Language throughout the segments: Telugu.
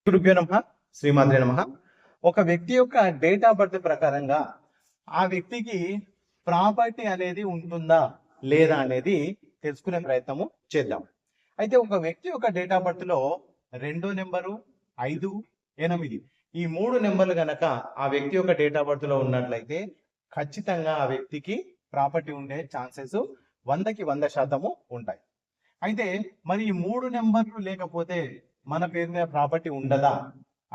గురుభ్యో నమః, శ్రీమాత్రే నమః. ఒక వ్యక్తి యొక్క డేట్ ఆఫ్ బర్త్ ప్రకారంగా ఆ వ్యక్తికి ప్రాపర్టీ అనేది ఉంటుందా లేదా అనేది తెలుసుకునే ప్రయత్నము చేద్దాం. అయితే ఒక వ్యక్తి యొక్క డేట్ ఆఫ్ బర్త్ లో 2 నెంబరు, 5, 8 ఈ 3 నెంబర్లు గనక ఆ వ్యక్తి యొక్క డేట్ ఆఫ్ బర్త్ లో ఉన్నట్లయితే ఖచ్చితంగా ఆ వ్యక్తికి ప్రాపర్టీ ఉండే ఛాన్సెస్ 100కి 100% ఉంటాయి. అయితే మరి ఈ 3 నెంబర్లు లేకపోతే మన పేరు మీద ప్రాపర్టీ ఉండదా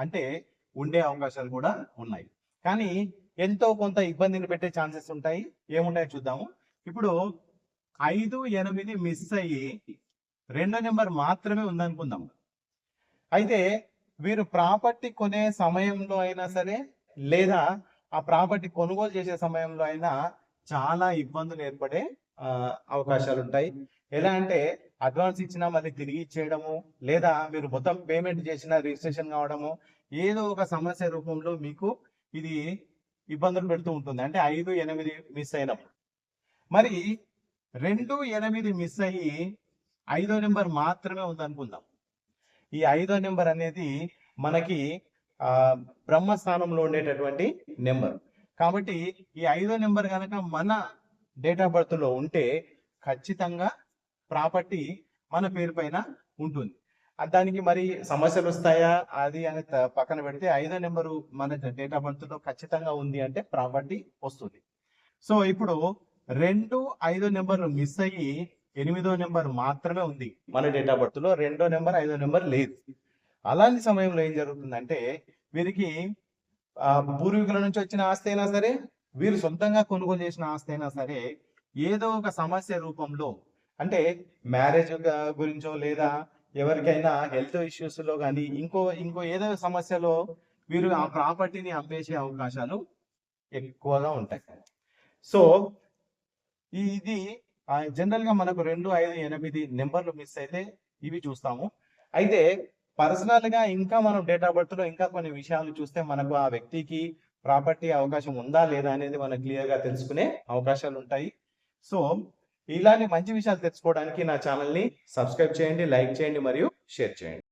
అంటే ఉండే అవకాశాలు కూడా ఉన్నాయి. కానీ ఎంతో కొంత ఇబ్బందిని పెట్టే ఛాన్సెస్ ఉంటాయి. ఏముంటాయో చూద్దాము. ఇప్పుడు 5, 8 మిస్ అయ్యి 2 నెంబర్ మాత్రమే ఉందనుకుందాం. అయితే వీరు ప్రాపర్టీ కొనే సమయంలో అయినా సరే లేదా ఆ ప్రాపర్టీ కొనుగోలు చేసే సమయంలో అయినా చాలా ఇబ్బందులు ఏర్పడే అవకాశాలు ఉంటాయి. ఎలా అంటే అడ్వాన్స్ ఇచ్చినా మళ్ళీ తిరిగి ఇచ్చేయడము, లేదా మీరు మొత్తం పేమెంట్ చేసిన రిజిస్ట్రేషన్ కావడము, ఏదో ఒక సమస్య రూపంలో మీకు ఇది ఇబ్బందులు పెడుతూ ఉంటుంది. అంటే 5, 8 మిస్ అయినప్పుడు. మరి 2, 8 మిస్ అయ్యి 5వ నెంబర్ మాత్రమే ఉందనుకుందాం. ఈ 5వ నెంబర్ అనేది మనకి బ్రహ్మస్థానంలో ఉండేటటువంటి నెంబర్. కాబట్టి ఈ 5వ నెంబర్ కనుక మన డేట్ ఆఫ్ బర్త్ లో ఉంటే ఖచ్చితంగా ప్రాపర్టీ మన పేరు పైన ఉంటుంది. దానికి మరి సమస్యలు వస్తాయా అది అని పక్కన పెడితే 5వ నెంబరు మన డేట్ ఆఫ్ బర్త్ లో ఖచ్చితంగా ఉంది అంటే ప్రాపర్టీ వస్తుంది. సో ఇప్పుడు 2, 5 నెంబర్లు మిస్ అయ్యి 8వ నెంబర్ మాత్రమే ఉంది మన డేట్ ఆఫ్ బర్త్ లో. 2వ నెంబర్ 5వ నెంబర్ లేదు. అలాంటి సమయంలో ఏం జరుగుతుందంటే వీరికి పూర్వీకుల నుంచి వచ్చిన ఆస్తి అయినా సరే, వీరు సొంతంగా కొనుగోలు చేసిన ఆస్తి అయినా సరే, ఏదో ఒక సమస్య రూపంలో అంటే మ్యారేజ్ గురించో లేదా ఎవరికైనా హెల్త్ ఇష్యూస్ లో కానీ ఇంకో ఏదో సమస్యలో వీరు ఆ ప్రాపర్టీని అమ్మేసే అవకాశాలు ఎక్కువగా ఉంటాయి. సో ఇది జనరల్ గా మనకు 2, 5, 8 నెంబర్లు మిస్ అయితే ఇవి చూస్తాము. అయితే పర్సనల్ గా ఇంకా మనం డేట్ ఆఫ్ బర్త్ లో ఇంకా కొన్ని విషయాలు చూస్తే మనకు ఆ వ్యక్తికి ప్రాపర్టీ అవకాశం ఉందా లేదా అనేది మనం క్లియర్ గా తెలుసుకునే అవకాశాలు ఉంటాయి. సో ఇలాంటి మంచి విషయాలు తెలుసుకోవడానికి నా ఛానల్ ని సబ్స్క్రైబ్ చేయండి, లైక్ చేయండి మరియు షేర్ చేయండి.